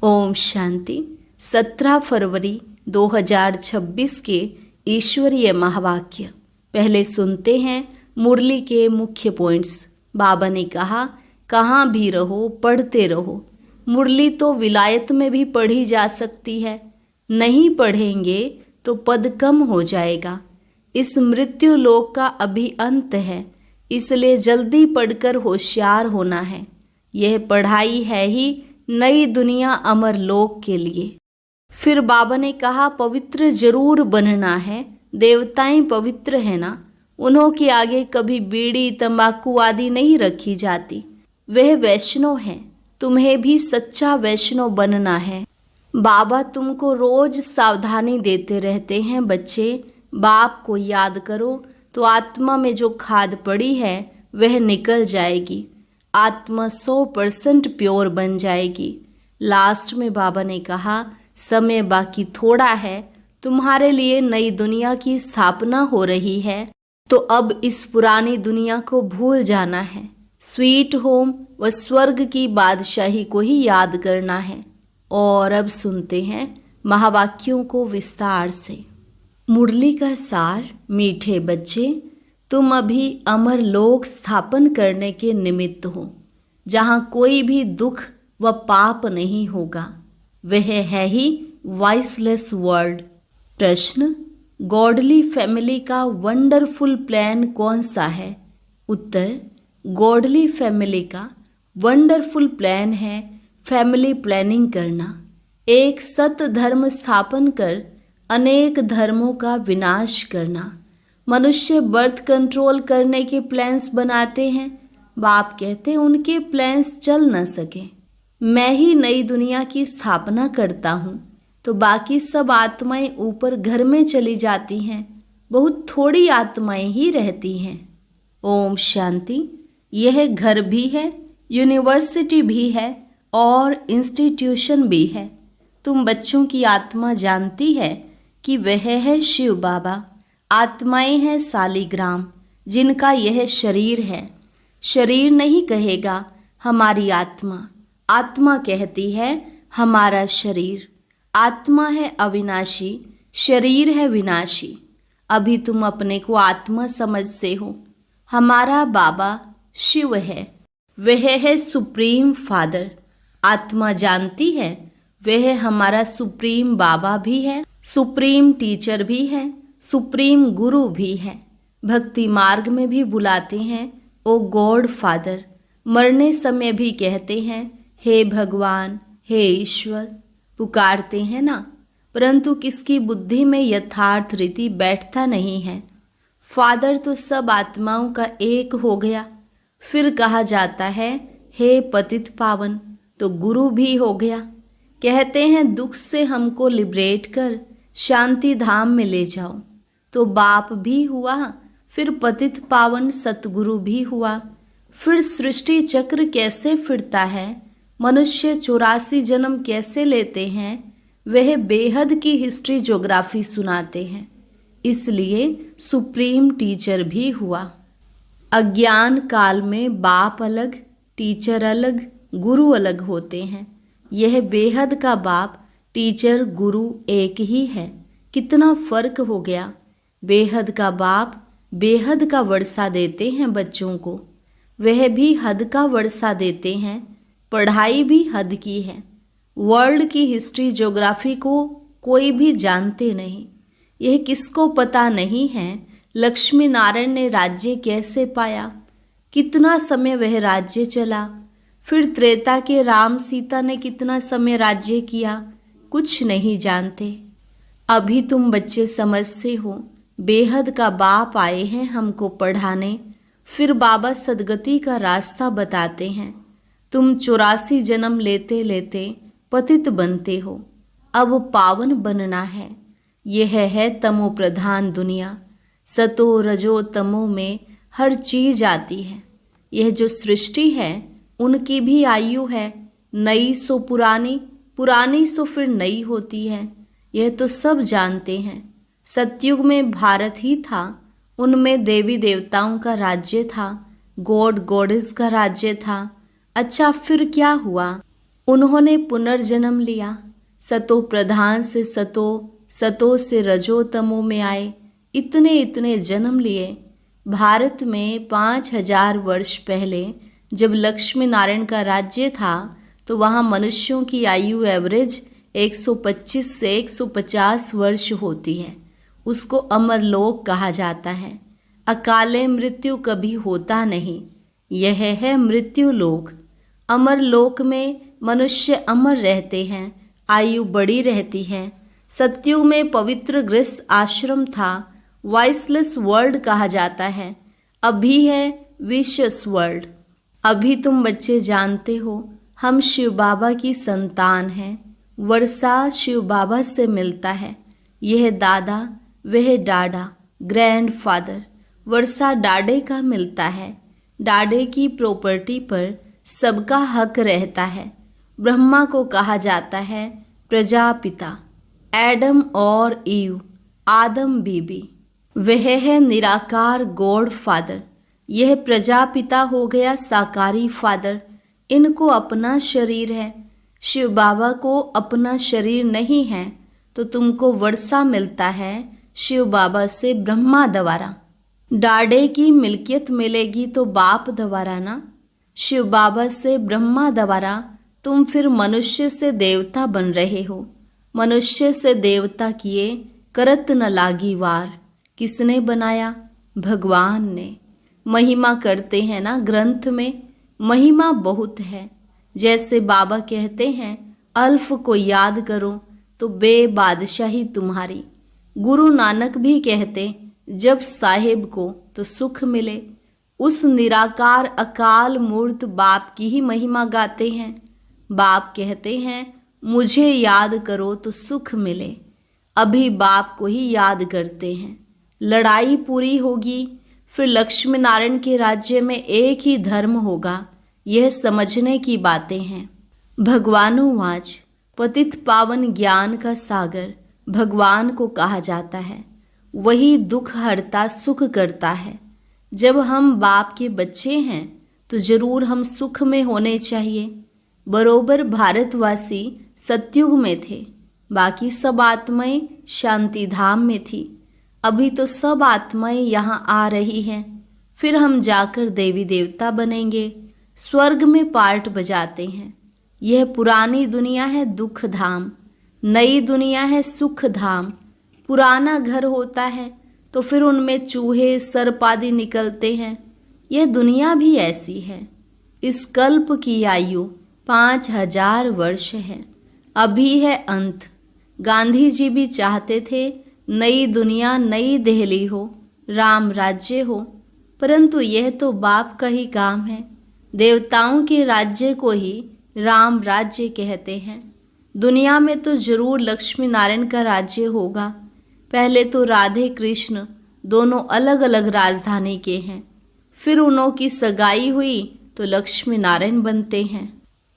ओम शांति। 17 फरवरी 2026 के ईश्वरीय महावाक्य। पहले सुनते हैं मुरली के मुख्य पॉइंट्स। बाबा ने कहा, कहाँ भी रहो पढ़ते रहो। मुरली तो विलायत में भी पढ़ी जा सकती है, नहीं पढ़ेंगे तो पद कम हो जाएगा। इस मृत्यु लोक का अभी अंत है, इसलिए जल्दी पढ़कर होशियार होना है। यह पढ़ाई है ही नई दुनिया अमर लोक के लिए। फिर बाबा ने कहा, पवित्र जरूर बनना है। देवताएं पवित्र है ना, उन्हों के आगे कभी बीड़ी तंबाकू आदि नहीं रखी जाती। वह वैष्णव है, तुम्हें भी सच्चा वैष्णव बनना है। बाबा तुमको रोज सावधानी देते रहते हैं, बच्चे बाप को याद करो तो आत्मा में जो खाद पड़ी है वह निकल जाएगी। आत्मा 100% प्योर बन जाएगी। लास्ट में बाबा ने कहा, समय बाकी थोड़ा है, तुम्हारे लिए नई दुनिया की स्थापना हो रही है, तो अब इस पुरानी दुनिया को भूल जाना है। स्वीट होम व स्वर्ग की बादशाही को ही याद करना है। और अब सुनते हैं महावाक्यों को विस्तार से। मुरली का सार। मीठे बच्चे, तुम अभी अमर लोक स्थापन करने के निमित्त हो, जहाँ कोई भी दुख व पाप नहीं होगा। वह है ही वॉइसलेस वर्ल्ड। प्रश्न, गॉडली फैमिली का वंडरफुल प्लान कौन सा है? उत्तर, गॉडली फैमिली का वंडरफुल प्लान है फैमिली प्लानिंग करना। एक सत धर्म स्थापन कर अनेक धर्मों का विनाश करना। मनुष्य बर्थ कंट्रोल करने के प्लान्स बनाते हैं। बाप कहते हैं उनके प्लान्स चल न सके। मैं ही नई दुनिया की स्थापना करता हूँ, तो बाकी सब आत्माएं ऊपर घर में चली जाती हैं। बहुत थोड़ी आत्माएं ही रहती हैं। ओम शांति। यह घर भी है, यूनिवर्सिटी भी है और इंस्टीट्यूशन भी है। तुम बच्चों की आत्मा जानती है कि वह है शिव बाबा। आत्माएं हैं सालीग्राम, जिनका यह शरीर है। शरीर नहीं कहेगा हमारी आत्मा, आत्मा कहती है हमारा शरीर। आत्मा है अविनाशी, शरीर है विनाशी। अभी तुम अपने को आत्मा समझते हो। हमारा बाबा शिव है, वह है सुप्रीम फादर। आत्मा जानती है वह हमारा सुप्रीम बाबा भी है, सुप्रीम टीचर भी है, सुप्रीम गुरु भी है। भक्ति मार्ग में भी बुलाते हैं ओ गॉड फादर। मरने समय भी कहते हैं हे भगवान, हे ईश्वर। पुकारते हैं ना, परंतु किसकी बुद्धि में यथार्थ रीति बैठता नहीं है। फादर तो सब आत्माओं का एक हो गया। फिर कहा जाता है हे पतित पावन, तो गुरु भी हो गया। कहते हैं दुख से हमको लिबरेट कर शांति धाम में ले जाओ, तो बाप भी हुआ, फिर पतित पावन सतगुरु भी हुआ। फिर सृष्टि चक्र कैसे फिरता है, मनुष्य 84 जन्म कैसे लेते हैं, वह बेहद की हिस्ट्री ज्योग्राफी सुनाते हैं। इसलिए सुप्रीम टीचर भी हुआ। अज्ञान काल में बाप अलग, टीचर अलग, गुरु अलग होते हैं। यह बेहद का बाप, टीचर, गुरु एक ही है। कितना फर्क हो गया। बेहद का बाप बेहद का वर्षा देते हैं बच्चों को, वह भी हद का वर्षा देते हैं। पढ़ाई भी हद की है। वर्ल्ड की हिस्ट्री ज्योग्राफी को कोई भी जानते नहीं। यह किसको पता नहीं है लक्ष्मी नारायण ने राज्य कैसे पाया, कितना समय वह राज्य चला। फिर त्रेता के राम सीता ने कितना समय राज्य किया, कुछ नहीं जानते। अभी तुम बच्चे समझते हो बेहद का बाप आए हैं हमको पढ़ाने। फिर बाबा सदगति का रास्ता बताते हैं। तुम 84 जन्म लेते लेते पतित बनते हो, अब पावन बनना है। यह है तमो प्रधान दुनिया। सतो रजो तमो में हर चीज आती है। यह जो सृष्टि है उनकी भी आयु है, नई सो पुरानी, पुरानी सो फिर नई होती है। यह तो सब जानते हैं। सतयुग में भारत ही था, उनमें देवी देवताओं का राज्य था, गॉड गॉडेस का राज्य था। अच्छा फिर क्या हुआ? उन्होंने पुनर्जन्म लिया। सतो प्रधान से सतो, सतो से रजो तमो में आए। इतने इतने जन्म लिए। भारत में 5000 वर्ष पहले जब लक्ष्मी नारायण का राज्य था तो वहाँ मनुष्यों की आयु एवरेज 125 से 150 वर्ष होती है। उसको अमरलोक कहा जाता है। अकाले मृत्यु कभी होता नहीं, यह है मृत्यु लोक। अमरलोक में मनुष्य अमर रहते हैं, आयु बड़ी रहती है। सतयुग में पवित्र गृहस्थ आश्रम था, वॉइसलेस वर्ल्ड कहा जाता है। अभी है विशेष वर्ल्ड। अभी तुम बच्चे जानते हो हम शिव बाबा की संतान हैं। वर्षा शिव बाबा से मिलता है। यह दादा, वह डाडा, ग्रैंडफादर। वर्षा डाडे का मिलता है। डाडे की प्रॉपर्टी पर सबका हक रहता है। ब्रह्मा को कहा जाता है प्रजापिता। एडम और ईव, आदम बीबी। वह है निराकार गॉड फादर। यह प्रजापिता हो गया साकारी फादर। इनको अपना शरीर है। शिव बाबा को अपना शरीर नहीं है तो तुमको वर्षा मिलता है शिव बाबा से ब्रह्मा द्वारा। डाडे की मिल्कियत मिलेगी तो बाप द्वारा ना। शिव बाबा से ब्रह्मा द्वारा तुम फिर मनुष्य से देवता बन रहे हो। मनुष्य से देवता किए करत न लागी वार। किसने बनाया? भगवान ने। महिमा करते हैं ना ग्रंथ में, महिमा बहुत है। जैसे बाबा कहते हैं अल्फ को याद करो तो बेबादशाही तुम्हारी। गुरु नानक भी कहते जब साहेब को तो सुख मिले। उस निराकार अकाल मूर्त बाप की ही महिमा गाते हैं। बाप कहते हैं मुझे याद करो तो सुख मिले। अभी बाप को ही याद करते हैं। लड़ाई पूरी होगी फिर लक्ष्मी नारायण के राज्य में एक ही धर्म होगा। यह समझने की बातें हैं। भगवानोवाच, पतित पावन ज्ञान का सागर भगवान को कहा जाता है। वही दुख हरता सुख करता है। जब हम बाप के बच्चे हैं तो जरूर हम सुख में होने चाहिए। बरोबर भारतवासी सतयुग में थे, बाकी सब आत्माएं शांति धाम में थी। अभी तो सब आत्माएं यहाँ आ रही हैं। फिर हम जाकर देवी देवता बनेंगे, स्वर्ग में पार्ट बजाते हैं। यह पुरानी दुनिया है दुख धाम, नई दुनिया है सुख धाम। पुराना घर होता है तो फिर उनमें चूहे सर्प आदि निकलते हैं। यह दुनिया भी ऐसी है। इस कल्प की आयु 5000 वर्ष है। अभी है अंत। गांधी जी भी चाहते थे नई दुनिया नई दिल्ली हो, राम राज्य हो, परंतु यह तो बाप का ही काम है। देवताओं के राज्य को ही राम राज्य कहते हैं। दुनिया में तो जरूर लक्ष्मी नारायण का राज्य होगा। पहले तो राधे कृष्ण दोनों अलग अलग राजधानी के हैं, फिर उन्हों की सगाई हुई तो लक्ष्मी नारायण बनते हैं।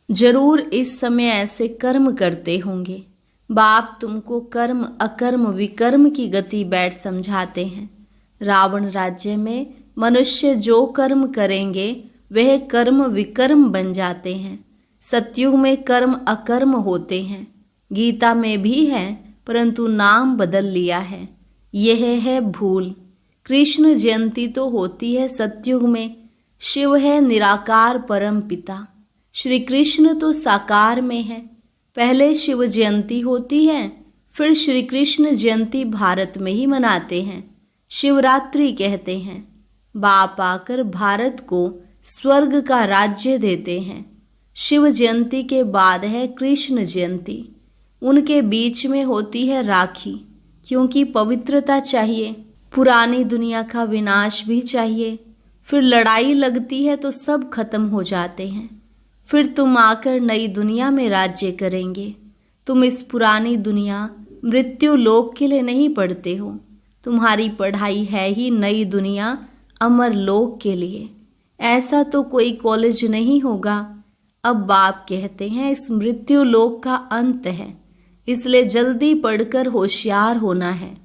जरूर इस समय ऐसे कर्म करते होंगे। बाप तुमको कर्म अकर्म विकर्म की गति बैठ समझाते हैं। रावण राज्य में मनुष्य जो कर्म करेंगे वह कर्म विकर्म बन जाते हैं। सतयुग में कर्म अकर्म होते हैं। गीता में भी है परंतु नाम बदल लिया है। यह है भूल। कृष्ण जयंती तो होती है सतयुग में। शिव है निराकार परम पिता। श्री कृष्ण तो साकार में है। पहले शिव जयंती होती है, फिर श्री कृष्ण जयंती भारत में ही मनाते हैं। शिवरात्रि कहते हैं। बाप आकर भारत को स्वर्ग का राज्य देते हैं। शिव जयंती के बाद है कृष्ण जयंती। उनके बीच में होती है राखी, क्योंकि पवित्रता चाहिए। पुरानी दुनिया का विनाश भी चाहिए। फिर लड़ाई लगती है तो सब खत्म हो जाते हैं। फिर तुम आकर नई दुनिया में राज्य करेंगे। तुम इस पुरानी दुनिया मृत्यु लोक के लिए नहीं पढ़ते हो। तुम्हारी पढ़ाई है ही नई दुनिया अमर लोक के लिए। ऐसा तो कोई कॉलेज नहीं होगा। अब बाप कहते हैं इस मृत्यु लोक का अंत है, इसलिए जल्दी पढ़कर होशियार होना है।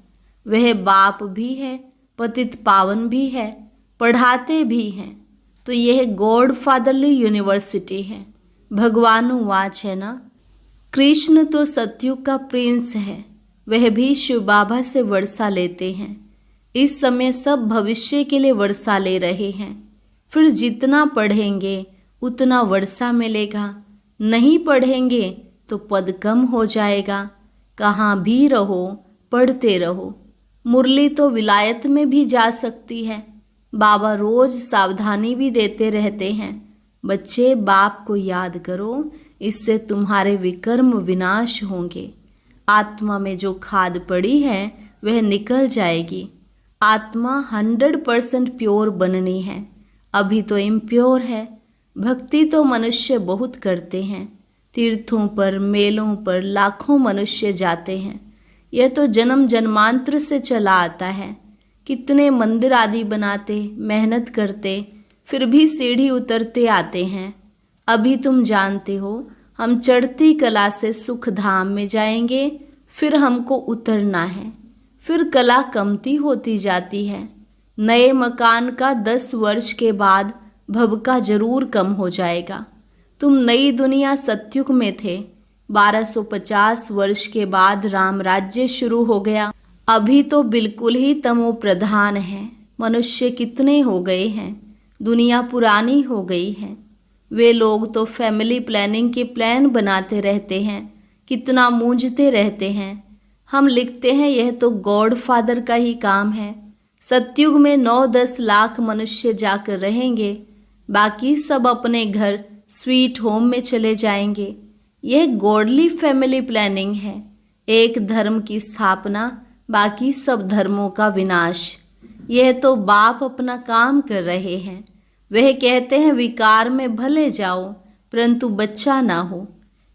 वह बाप भी है, पतित पावन भी है, पढ़ाते भी हैं। तो यह गॉड फादरली यूनिवर्सिटी है। भगवानुवाच है ना। कृष्ण तो सतयुग का प्रिंस है, वह भी शिव बाबा से वर्षा लेते हैं। इस समय सब भविष्य के लिए वर्षा ले रहे हैं। फिर जितना पढ़ेंगे उतना वर्षा मिलेगा, नहीं पढ़ेंगे तो पद कम हो जाएगा। कहाँ भी रहो पढ़ते रहो। मुरली तो विलायत में भी जा सकती है। बाबा रोज सावधानी भी देते रहते हैं, बच्चे बाप को याद करो, इससे तुम्हारे विकर्म विनाश होंगे। आत्मा में जो खाद पड़ी है वह निकल जाएगी। आत्मा 100% प्योर बननी है, अभी तो इम्प्योर है। भक्ति तो मनुष्य बहुत करते हैं, तीर्थों पर मेलों पर लाखों मनुष्य जाते हैं। यह तो जन्म जन्मांतर से चला आता है। कितने मंदिर आदि बनाते, मेहनत करते, फिर भी सीढ़ी उतरते आते हैं। अभी तुम जानते हो हम चढ़ती कला से सुख धाम में जाएंगे, फिर हमको उतरना है। फिर कला कमती होती जाती है। नए मकान का 10 वर्ष के बाद भव का जरूर कम हो जाएगा। तुम नई दुनिया सतयुग में थे, 1250 वर्ष के बाद राम राज्य शुरू हो गया। अभी तो बिल्कुल ही तमो प्रधान है। मनुष्य कितने हो गए हैं, दुनिया पुरानी हो गई है। वे लोग तो फैमिली प्लानिंग के प्लान बनाते रहते हैं, कितना मूंझते रहते हैं। हम लिखते हैं यह तो गॉड फादर का ही काम है। सतयुग में 9-10 लाख मनुष्य जाकर रहेंगे, बाकी सब अपने घर स्वीट होम में चले जाएंगे। यह गॉडली फैमिली प्लानिंग है। एक धर्म की स्थापना, बाकी सब धर्मों का विनाश। यह तो बाप अपना काम कर रहे हैं। वह कहते हैं विकार में भले जाओ परंतु बच्चा ना हो।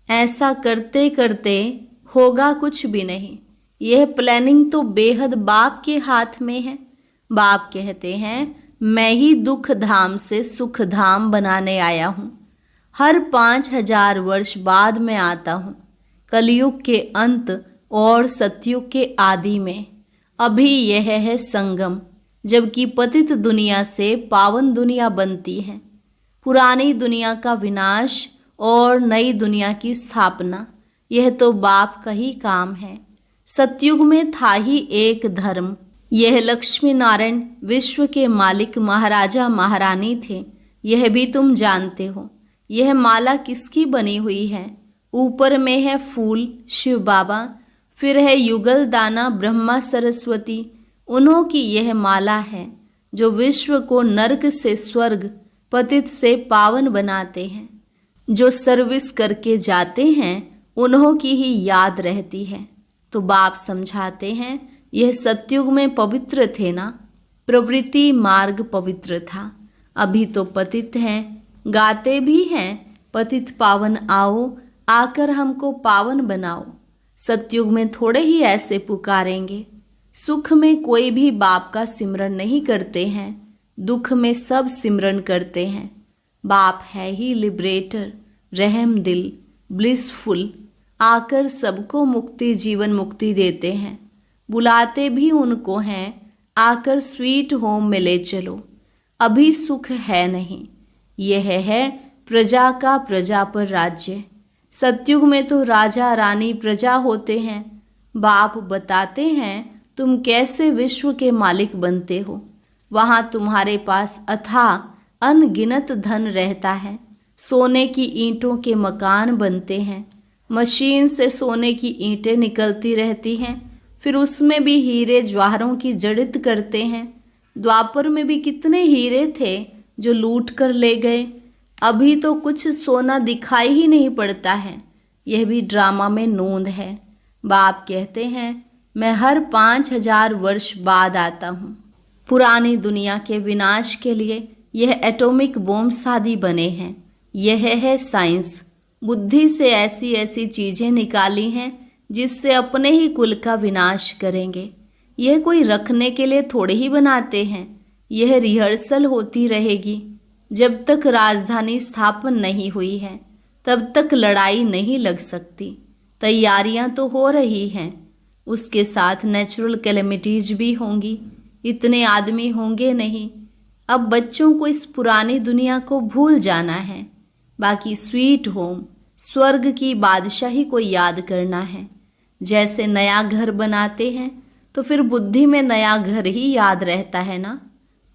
ऐसा करते करते होगा कुछ भी नहीं। यह प्लानिंग तो बेहद बाप के हाथ में है। बाप कहते हैं मैं ही दुख धाम से सुख धाम बनाने आया हूँ। हर 5000 वर्ष बाद मैं आता हूँ, कलयुग के अंत और सतयुग के आदि में। अभी यह है संगम, जबकि पतित दुनिया से पावन दुनिया बनती है। पुरानी दुनिया का विनाश और नई दुनिया की स्थापना, यह तो बाप का ही काम है। सतयुग में था ही एक धर्म। यह लक्ष्मी नारायण विश्व के मालिक महाराजा महारानी थे, यह भी तुम जानते हो। यह माला किसकी बनी हुई है? ऊपर में है फूल शिव बाबा, फिर है युगल दाना ब्रह्मा सरस्वती। उन्हों की यह माला है जो विश्व को नर्क से स्वर्ग, पतित से पावन बनाते हैं। जो सर्विस करके जाते हैं उन्हों की ही याद रहती है। तो बाप समझाते हैं यह सतयुग में पवित्र थे ना, प्रवृत्ति मार्ग पवित्र था। अभी तो पतित हैं, गाते भी हैं पतित पावन आओ, आकर हमको पावन बनाओ। सतयुग में थोड़े ही ऐसे पुकारेंगे। सुख में कोई भी बाप का सिमरन नहीं करते हैं, दुख में सब सिमरन करते हैं। बाप है ही लिबरेटर, रहम दिल, ब्लिसफुल, आकर सबको मुक्ति जीवन मुक्ति देते हैं। बुलाते भी उनको हैं, आकर स्वीट होम में ले चलो। अभी सुख है नहीं, यह है प्रजा का प्रजा पर राज्य। सतयुग में तो राजा रानी प्रजा होते हैं। बाप बताते हैं तुम कैसे विश्व के मालिक बनते हो। वहाँ तुम्हारे पास अथाह अनगिनत धन रहता है। सोने की ईंटों के मकान बनते हैं, मशीन से सोने की ईंटें निकलती रहती हैं, फिर उसमें भी हीरे जवाहरों की जड़ित करते हैं। द्वापर में भी कितने हीरे थे जो लूट कर ले गए। अभी तो कुछ सोना दिखाई ही नहीं पड़ता है, यह भी ड्रामा में नोंद है। बाप कहते हैं मैं हर 5000 वर्ष बाद आता हूँ। पुरानी दुनिया के विनाश के लिए यह एटॉमिक बॉम्ब शादी बने हैं। यह है साइंस। बुद्धि से ऐसी ऐसी चीज़ें निकाली हैं जिससे अपने ही कुल का विनाश करेंगे। यह कोई रखने के लिए थोड़े ही बनाते हैं, यह रिहर्सल होती रहेगी। जब तक राजधानी स्थापन नहीं हुई है तब तक लड़ाई नहीं लग सकती। तैयारियां तो हो रही हैं, उसके साथ नेचुरल कैलेमिटीज भी होंगी। इतने आदमी होंगे नहीं। अब बच्चों को इस पुरानी दुनिया को भूल जाना है। बाकी स्वीट होम, स्वर्ग की बादशाही को याद करना है। जैसे नया घर बनाते हैं तो फिर बुद्धि में नया घर ही याद रहता है ना।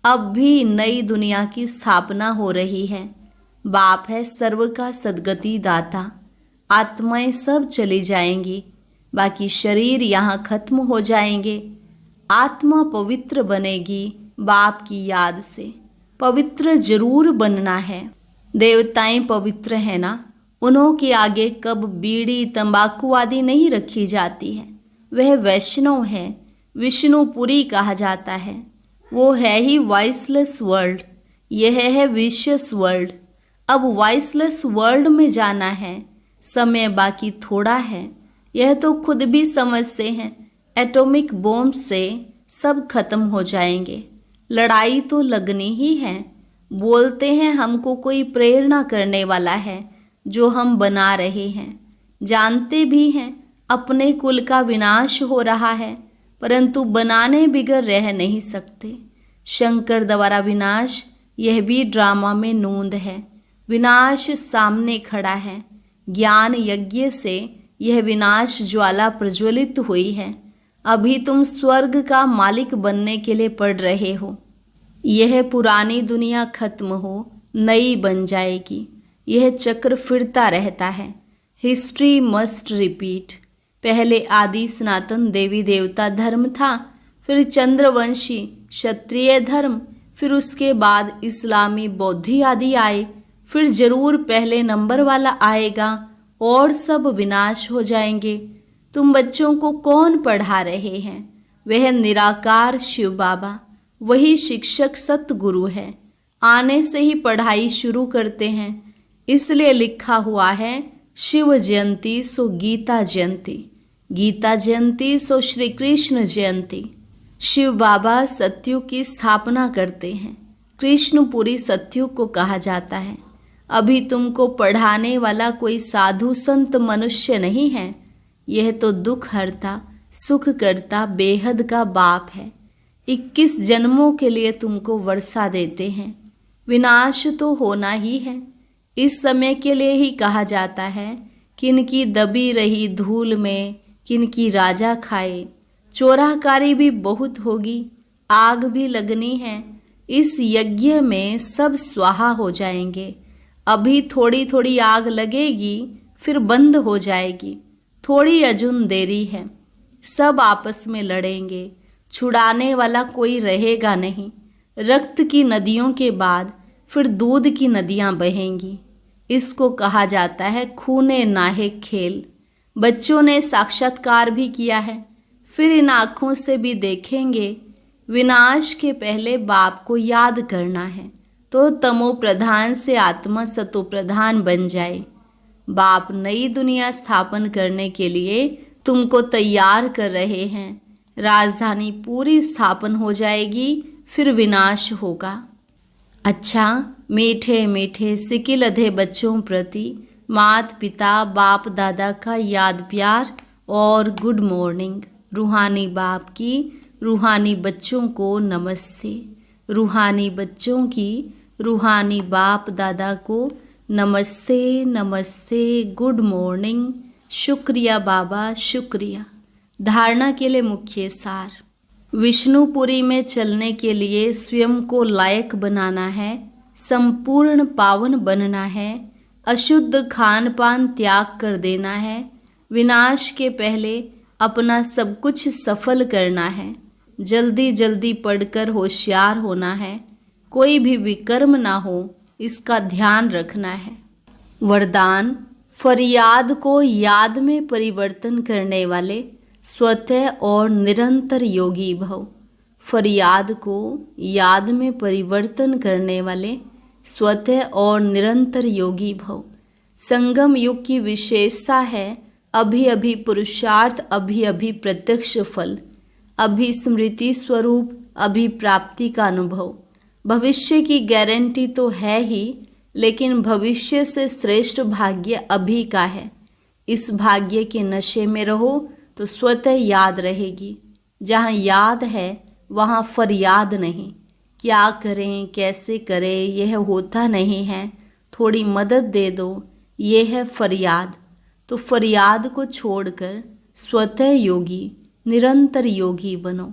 अब भी नई दुनिया की स्थापना हो रही है। बाप है सर्व का सद्गति दाता। आत्माएं सब चली जाएंगी, बाकी शरीर यहाँ खत्म हो जाएंगे। आत्मा पवित्र बनेगी बाप की याद से। पवित्र जरूर बनना है। देवताएं पवित्र है ना, उन्हों के आगे कब बीड़ी तंबाकू आदि नहीं रखी जाती है। वह वैष्णव है, विष्णुपुरी कहा जाता है। वो है ही वॉइसलेस वर्ल्ड, यह है विशियस वर्ल्ड। अब वॉइसलेस वर्ल्ड में जाना है, समय बाकी थोड़ा है। यह तो खुद भी समझते हैं, एटॉमिक बॉम्ब से सब खत्म हो जाएंगे। लड़ाई तो लगनी ही है। बोलते हैं हमको कोई प्रेरणा करने वाला है जो हम बना रहे हैं। जानते भी हैं अपने कुल का विनाश हो रहा है, परंतु बनाने बिगर रह नहीं सकते। शंकर द्वारा विनाश, यह भी ड्रामा में नोंद है। विनाश सामने खड़ा है। ज्ञान यज्ञ से यह विनाश ज्वाला प्रज्वलित हुई है। अभी तुम स्वर्ग का मालिक बनने के लिए पढ़ रहे हो। यह पुरानी दुनिया खत्म हो, नई बन जाएगी। यह चक्र फिरता रहता है। History must repeat. पहले आदि सनातन देवी देवता धर्म था, फिर चंद्रवंशी क्षत्रिय धर्म, फिर उसके बाद इस्लामी बौद्धी आदि आए। फिर जरूर पहले नंबर वाला आएगा और सब विनाश हो जाएंगे। तुम बच्चों को कौन पढ़ा रहे हैं? वह निराकार शिव बाबा, वही शिक्षक सतगुरु है। आने से ही पढ़ाई शुरू करते हैं। इसलिए लिखा हुआ है शिव जयंती सो गीता जयंती, गीता जयंती सो श्री कृष्ण जयंती। शिव बाबा सत्युग की स्थापना करते हैं। कृष्णपुरी सत्युग को कहा जाता है। अभी तुमको पढ़ाने वाला कोई साधु संत मनुष्य नहीं है। यह तो दुख हरता सुख करता बेहद का बाप है। 21 जन्मों के लिए तुमको वर्षा देते हैं। विनाश तो होना ही है। इस समय के लिए ही कहा जाता है, किनकी दबी रही धूल में किनकी राजा खाए। चोराकारी भी बहुत होगी, आग भी लगनी है। इस यज्ञ में सब स्वाहा हो जाएंगे। अभी थोड़ी थोड़ी आग लगेगी, फिर बंद हो जाएगी। थोड़ी अजुन देरी है। सब आपस में लड़ेंगे, छुड़ाने वाला कोई रहेगा नहीं। रक्त की नदियों के बाद फिर दूध की नदियां बहेंगी। इसको कहा जाता है खूने नाहे खेल। बच्चों ने साक्षात्कार भी किया है, फिर इन आँखों से भी देखेंगे। विनाश के पहले बाप को याद करना है, तो तमो प्रधान से आत्मा सतो प्रधान बन जाए। बाप नई दुनिया स्थापन करने के लिए तुमको तैयार कर रहे हैं। राजधानी पूरी स्थापन हो जाएगी, फिर विनाश होगा। अच्छा, मीठे मीठे सिकिल अधे बच्चों प्रति माता पिता बाप दादा का याद प्यार और गुड मॉर्निंग। रूहानी बाप की रूहानी बच्चों को नमस्ते। रूहानी बच्चों की रूहानी बाप दादा को नमस्ते नमस्ते, गुड मॉर्निंग। शुक्रिया बाबा, शुक्रिया। धारणा के लिए मुख्य सार। विष्णुपुरी में चलने के लिए स्वयं को लायक बनाना है, संपूर्ण पावन बनना है, अशुद्ध खान पान त्याग कर देना है, विनाश के पहले अपना सब कुछ सफल करना है, जल्दी जल्दी पढ़कर होशियार होना है, कोई भी विकर्म ना हो इसका ध्यान रखना है। वरदान, फरियाद को याद में परिवर्तन करने वाले स्वतः और निरंतर योगी भव। फरियाद को याद में परिवर्तन करने वाले स्वतः और निरंतर योगी भव। संगम युग की विशेषता है अभी अभी पुरुषार्थ, अभी अभी प्रत्यक्ष फल, अभी स्मृति स्वरूप, अभी प्राप्ति का अनुभव। भविष्य की गारंटी तो है ही, लेकिन भविष्य से श्रेष्ठ भाग्य अभी का है। इस भाग्य के नशे में रहो तो स्वतः याद रहेगी। जहाँ याद है वहाँ फरियाद नहीं। क्या करें कैसे करें यह होता नहीं है। थोड़ी मदद दे दो, ये है फरियाद। तो फरियाद को छोड़कर स्वतः योगी, निरंतर योगी बनो।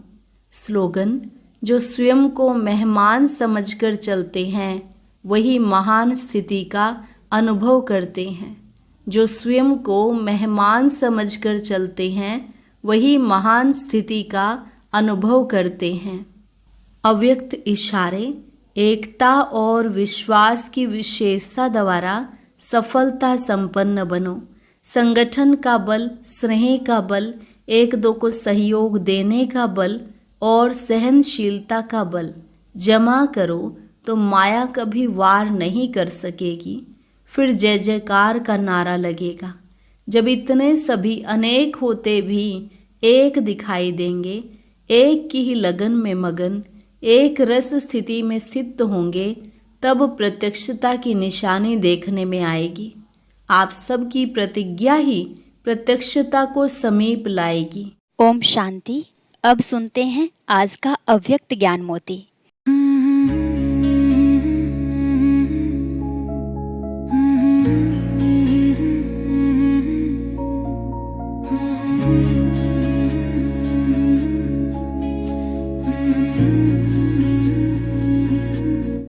स्लोगन: जो स्वयं को मेहमान समझकर चलते हैं वही महान स्थिति का अनुभव करते हैं। जो स्वयं को मेहमान समझकर चलते हैं वही महान स्थिति का अनुभव करते हैं। अव्यक्त इशारे: एकता और विश्वास की विशेषता द्वारा सफलता संपन्न बनो। संगठन का बल, स्नेह का बल, एक दो को सहयोग देने का बल और सहनशीलता का बल जमा करो तो माया कभी वार नहीं कर सकेगी। फिर जय जयकार का नारा लगेगा। जब इतने सभी अनेक होते भी एक दिखाई देंगे, एक की ही लगन में मगन, एक रस स्थिति में स्थित होंगे, तब प्रत्यक्षता की निशानी देखने में आएगी। आप सबकी प्रतिज्ञा ही प्रत्यक्षता को समीप लाएगी। ओम शांति। अब सुनते हैं आज का अव्यक्त ज्ञान मोती।